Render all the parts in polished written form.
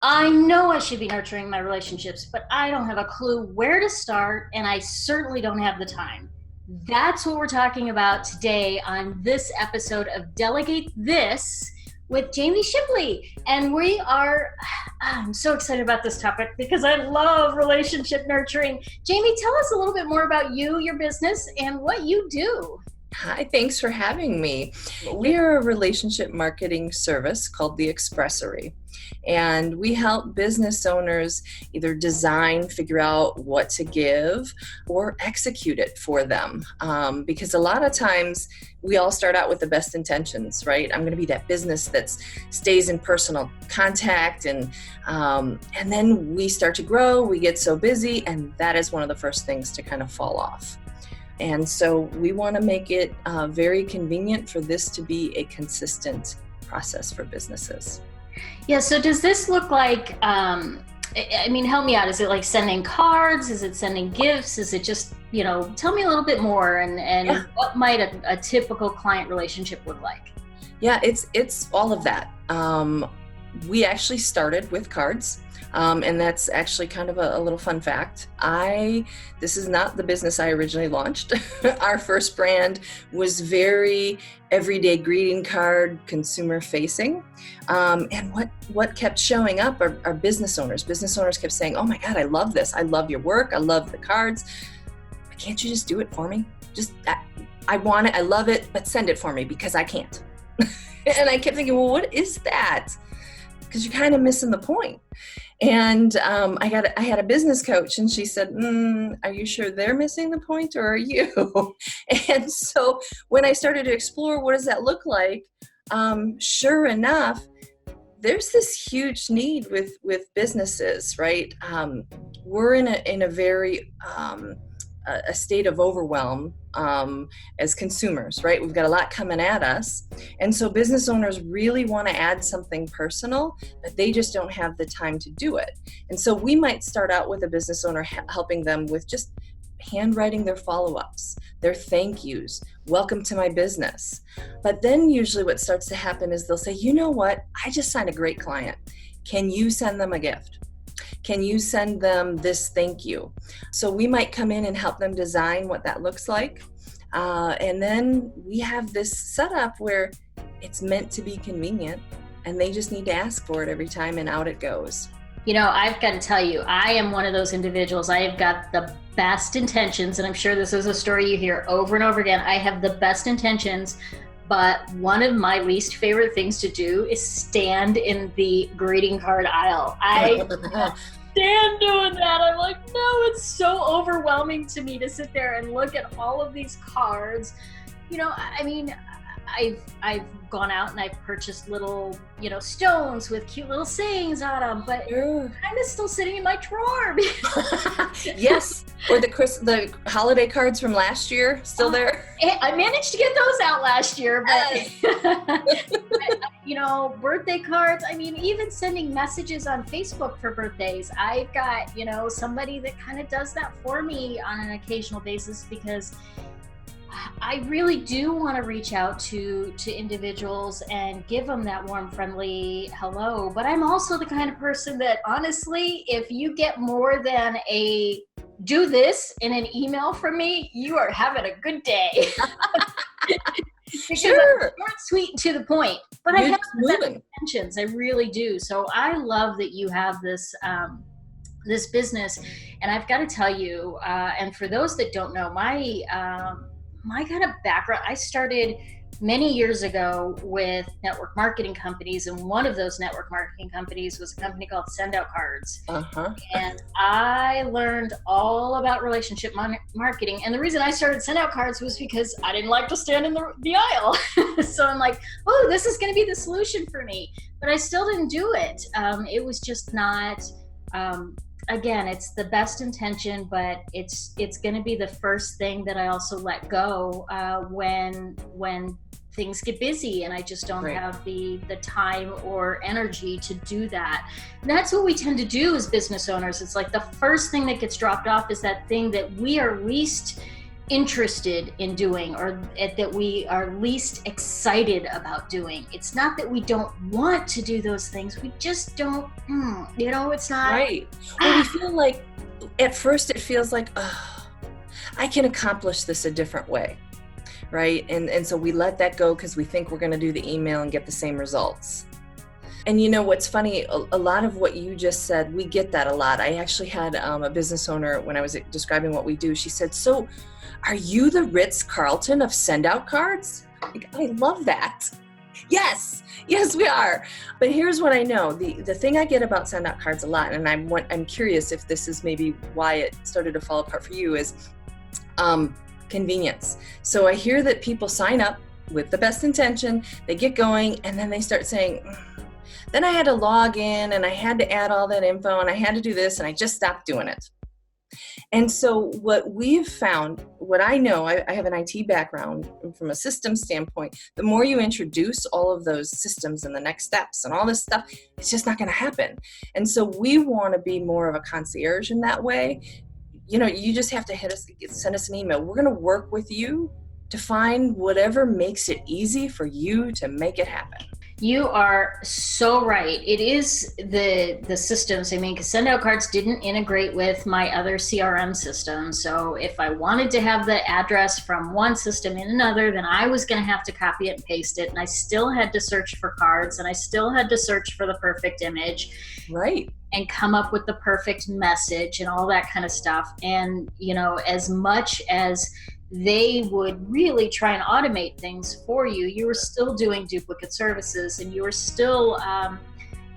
I know I should be nurturing my relationships, but I don't have a clue where to start, and I certainly don't have the time. That's what we're talking about today on this episode of Delegate This with Jamie Shibly. And I'm so excited about this topic because I love relationship nurturing. Jamie, tell us a little bit more about you, your business, and what you do. Hi, thanks for having me. We are a relationship marketing service called the Expressory, and we help business owners either design, figure out what to give, or execute it for them. Because a lot of times we all start out with the best intentions, right? I'm going to be that business that stays in personal contact, and then we start to grow, we get so busy, and that is one of the first things to kind of fall off. And so we want to make it very convenient for this to be a consistent process for businesses. Yeah, so does this look like, help me out. Is it like sending cards? Is it sending gifts? Is it just, tell me a little bit more and what might a typical client relationship look like? Yeah, it's all of that. We actually started with cards. And that's actually kind of a little fun fact. This is not the business I originally launched. Our first brand was very everyday greeting card, consumer facing. And what kept showing up are business owners. Business owners kept saying, "Oh my God, I love this. I love your work. I love the cards. But can't you just do it for me? I want it. I love it, but send it for me because I can't." And I kept thinking, well, what is that? Because you're kind of missing the point. And I had a business coach, and she said, "Are you sure they're missing the point, or are you?" And so when I started to explore what does that look like, sure enough, there's this huge need with businesses, right? We're in a very a state of overwhelm as consumers, right? We've got a lot coming at us. And so business owners really want to add something personal, but they just don't have the time to do it. And so we might start out with a business owner helping them with just handwriting their follow-ups, their thank yous, welcome to my business. But then usually what starts to happen is they'll say, "You know what? I just signed a great client. Can you send them a gift? Can you send them this thank you?" So we might come in and help them design what that looks like. And then we have this setup where it's meant to be convenient, and they just need to ask for it every time, and out it goes. I've got to tell you, I am one of those individuals. I have got the best intentions, and I'm sure this is a story you hear over and over again. I have the best intentions, but one of my least favorite things to do is stand in the greeting card aisle. I can't stand doing that. I'm like, no, it's so overwhelming to me to sit there and look at all of these cards. I've gone out and I've purchased little, stones with cute little sayings on them, but kind of still sitting in my drawer. Yes, or the holiday cards from last year, still there. I managed to get those out last year, but birthday cards. Even sending messages on Facebook for birthdays. I've got, somebody that kind of does that for me on an occasional basis because I really do want to reach out to individuals and give them that warm, friendly hello. But I'm also the kind of person that, honestly, if you get more than a "do this" in an email from me, you are having a good day. Because Sure. I'm short, sweet, and to the point. But I have the best intentions. I really do. So I love that you have this this business. And I've got to tell you, and for those that don't know, my kind of background, I started many years ago with network marketing companies, and one of those network marketing companies was a company called Send Out Cards. And I learned all about relationship marketing. And the reason I started Send Out Cards was because I didn't like to stand in the aisle. So I'm like, oh, this is going to be the solution for me. But I still didn't do it. It was just not... Again, it's the best intention, but it's going to be the first thing that I also let go when things get busy and I just don't have the time or energy to do that. And that's what we tend to do as business owners. It's like the first thing that gets dropped off is that thing that we are least interested in doing, or that we are least excited about doing. It's not that we don't want to do those things. We just don't, it's not. Right. Well, we feel like, at first it feels like, oh, I can accomplish this a different way. Right. And so we let that go because we think we're going to do the email and get the same results. And you know what's funny, a lot of what you just said, we get that a lot. I actually had a business owner, when I was describing what we do, she said, so are you the Ritz-Carlton of send out cards? Like, I love that. Yes, we are. But here's what I know. The thing I get about send out cards a lot, and I'm curious if this is maybe why it started to fall apart for you, is convenience. So I hear that people sign up with the best intention, they get going, and then they start saying, then I had to log in and I had to add all that info and I had to do this and I just stopped doing it. And so what we've found, what I know, I have an IT background from a systems standpoint, the more you introduce all of those systems and the next steps and all this stuff, it's just not going to happen. And so we want to be more of a concierge in that way. You just have to send us an email. We're going to work with you to find whatever makes it easy for you to make it happen. You are so right. It is the systems. I mean, because send out cards didn't integrate with my other CRM system. So if I wanted to have the address from one system in another, then I was going to have to copy it and paste it. And I still had to search for cards, and I still had to search for the perfect image. Right. And come up with the perfect message and all that kind of stuff. And, as much as they would really try and automate things for you, you were still doing duplicate services, and you were still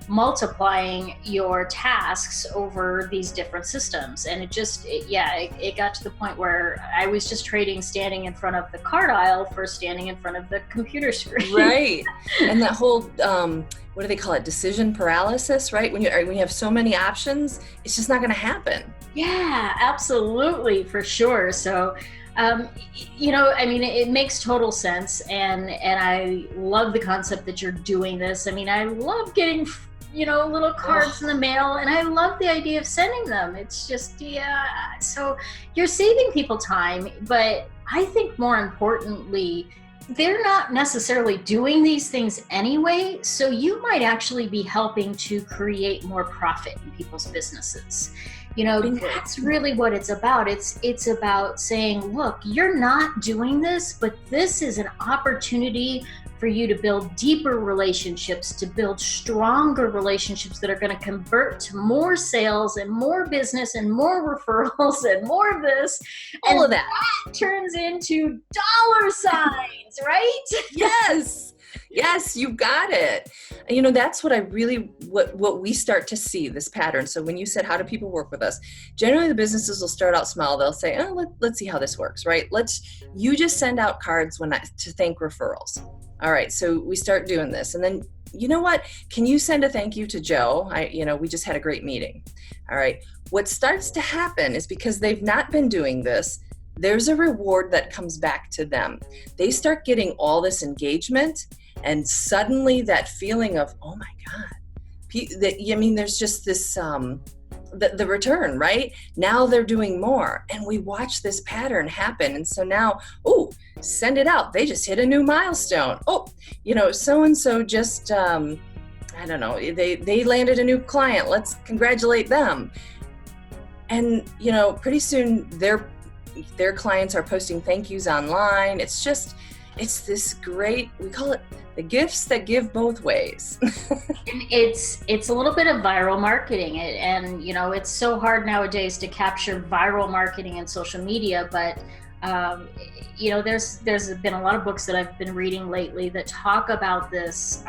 multiplying your tasks over these different systems. And it got to the point where I was just trading standing in front of the card aisle for standing in front of the computer screen. Right. And that whole, what do they call it? Decision paralysis, right? When you have so many options, it's just not going to happen. Yeah, absolutely. For sure. So, it makes total sense. And I love the concept that you're doing this. I mean, I love getting, little cards in the mail, and I love the idea of sending them. It's just, so you're saving people time, but I think more importantly, they're not necessarily doing these things anyway. So you might actually be helping to create more profit in people's businesses. That's really what it's about. It's about saying, look, you're not doing this, but this is an opportunity for you to build deeper relationships, to build stronger relationships that are going to convert to more sales and more business and more referrals and more of this. All of that turns into dollar signs, right? Yes, you got it. That's what what we start to see, this pattern. So when you said, how do people work with us? Generally, the businesses will start out small. They'll say, let's see how this works, right? You just send out cards to thank referrals. All right, so we start doing this. And then, you know what? Can you send a thank you to Joe? We just had a great meeting. All right. What starts to happen is, because they've not been doing this, there's a reward that comes back to them. They start getting all this engagement, and suddenly that feeling of, oh my God, there's just this, the return, right? Now they're doing more, and we watch this pattern happen. And so now, send it out. They just hit a new milestone. So-and-so just, I don't know, they landed a new client. Let's congratulate them. And, pretty soon their clients are posting thank yous online. It's this great, we call it the gifts that give both ways. It's a little bit of viral marketing, and it's so hard nowadays to capture viral marketing in social media, but there's been a lot of books that I've been reading lately that talk about this,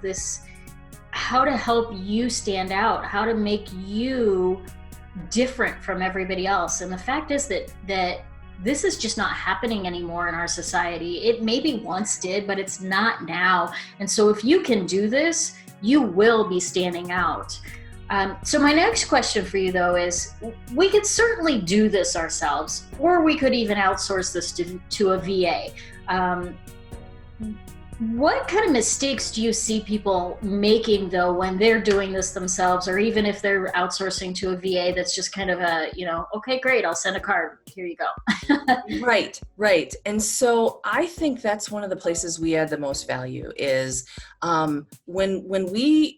this, how to help you stand out, how to make you different from everybody else. And the fact is that this is just not happening anymore in our society. It maybe once did, but it's not now. And so if you can do this, you will be standing out. So my next question for you, though, is we could certainly do this ourselves, or we could even outsource this to a VA. What kind of mistakes do you see people making though when they're doing this themselves, or even if they're outsourcing to a VA that's just kind of a, okay, great, I'll send a card. Here you go. Right. And so I think that's one of the places we add the most value is when we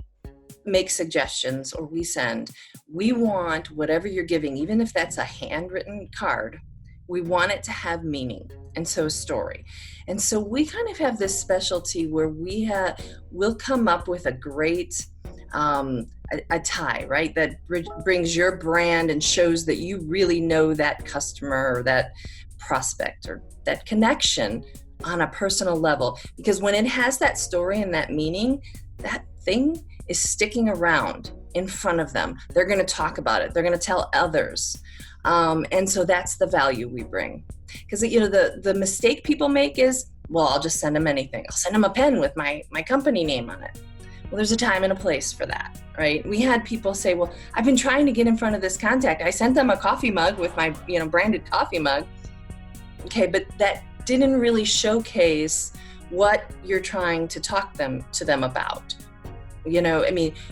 make suggestions or we want whatever you're giving, even if that's a handwritten card, we want it to have meaning, and so story. And so we kind of have this specialty where we'll come up with a great a tie, right, that brings your brand and shows that you really know that customer or that prospect or that connection on a personal level. Because when it has that story and that meaning, that thing is sticking around in front of them. They're going to talk about it. They're going to tell others. And so that's the value we bring. Because, the mistake people make is, well, I'll just send them anything. I'll send them a pen with my company name on it. Well, there's a time and a place for that, right? We had people say, well, I've been trying to get in front of this contact. I sent them a coffee mug with my, branded coffee mug. Okay, but that didn't really showcase what you're trying to talk to them about.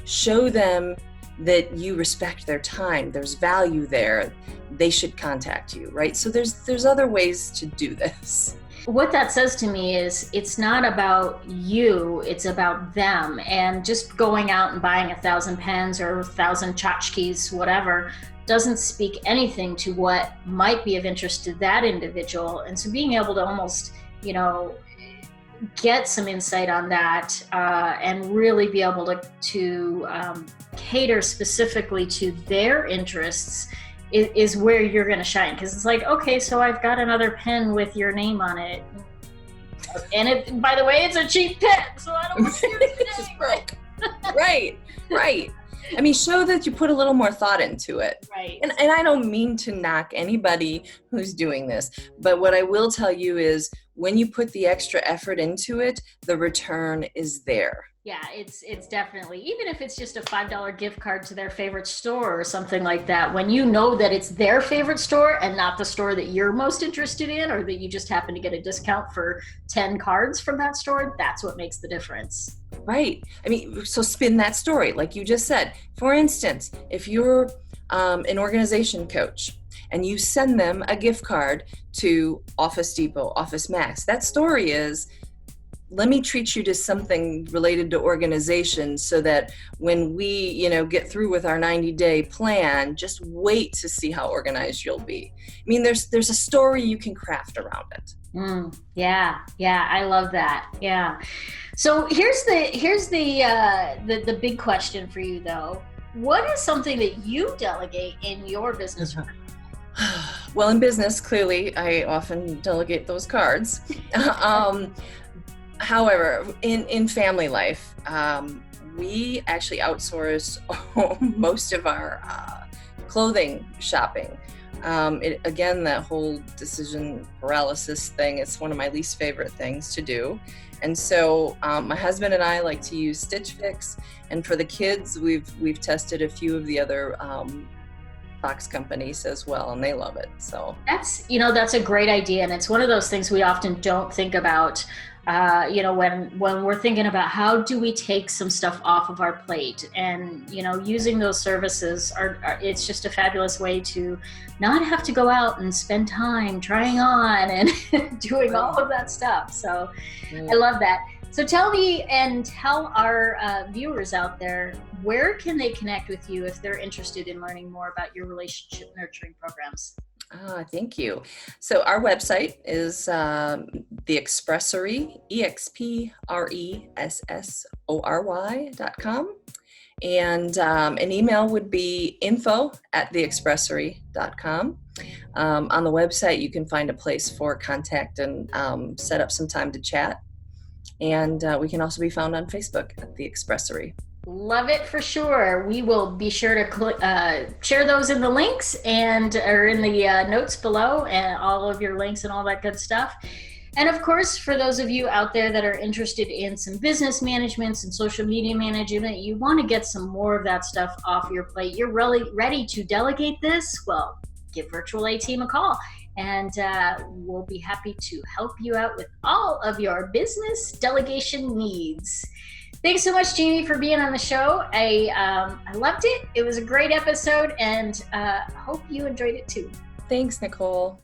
Show them that you respect their time. There's value there. They should contact you, right? So there's other ways to do this. What that says to me is it's not about you, it's about them. And just going out and buying 1,000 pens or 1,000 tchotchkes, whatever, doesn't speak anything to what might be of interest to that individual. And so being able to almost, get some insight on that and really be able to cater specifically to their interests is where you're going to shine. Because it's like, okay, so I've got another pen with your name on it. And it, by the way, it's a cheap pen, so I don't want to use it It's broke. Right. Show that you put a little more thought into it. Right. And I don't mean to knock anybody who's doing this, but what I will tell you is when you put the extra effort into it, the return is there. Yeah, it's definitely, even if it's just a $5 gift card to their favorite store or something like that, when you know that it's their favorite store and not the store that you're most interested in, or that you just happen to get a discount for 10 cards from that store, that's what makes the difference. Right. So spin that story, like you just said. For instance, if you're an organization coach and you send them a gift card to Office Depot, Office Max, that story is, let me treat you to something related to organization so that when we, get through with our 90-day plan, just wait to see how organized you'll be. There's a story you can craft around it. Yeah, I love that. Yeah. So here's the big question for you though. What is something that you delegate in your business? Well, in business, clearly, I often delegate those cards. However, in family life, we actually outsource most of our clothing shopping. Again, that whole decision paralysis thing, it's one of my least favorite things to do. And so my husband and I like to use Stitch Fix. And for the kids, we've tested a few of the other box companies as well, and they love it. So that's a great idea. And it's one of those things we often don't think about. When we're thinking about how do we take some stuff off of our plate, and using those services it's just a fabulous way to not have to go out and spend time trying on and doing all of that stuff. So I love that. So tell me and tell our viewers out there, where can they connect with you if they're interested in learning more about your relationship nurturing programs? Thank you. So our website is the Expressory, EXPRESSORY.com. And an email would be info@theexpressory.com. On the website, you can find a place for contact and set up some time to chat. And we can also be found on Facebook at the Expressory. Love it for sure. We will be sure to share those in the links or in the notes below, and all of your links and all that good stuff. And of course, for those of you out there that are interested in some business management, some social media management, you want to get some more of that stuff off your plate, you're really ready to delegate this, well, give Virtual A Team a call. and we'll be happy to help you out with all of your business delegation needs. Thanks so much, Jeannie, for being on the show. I loved it. It was a great episode, and hope you enjoyed it too. Thanks, Nicole.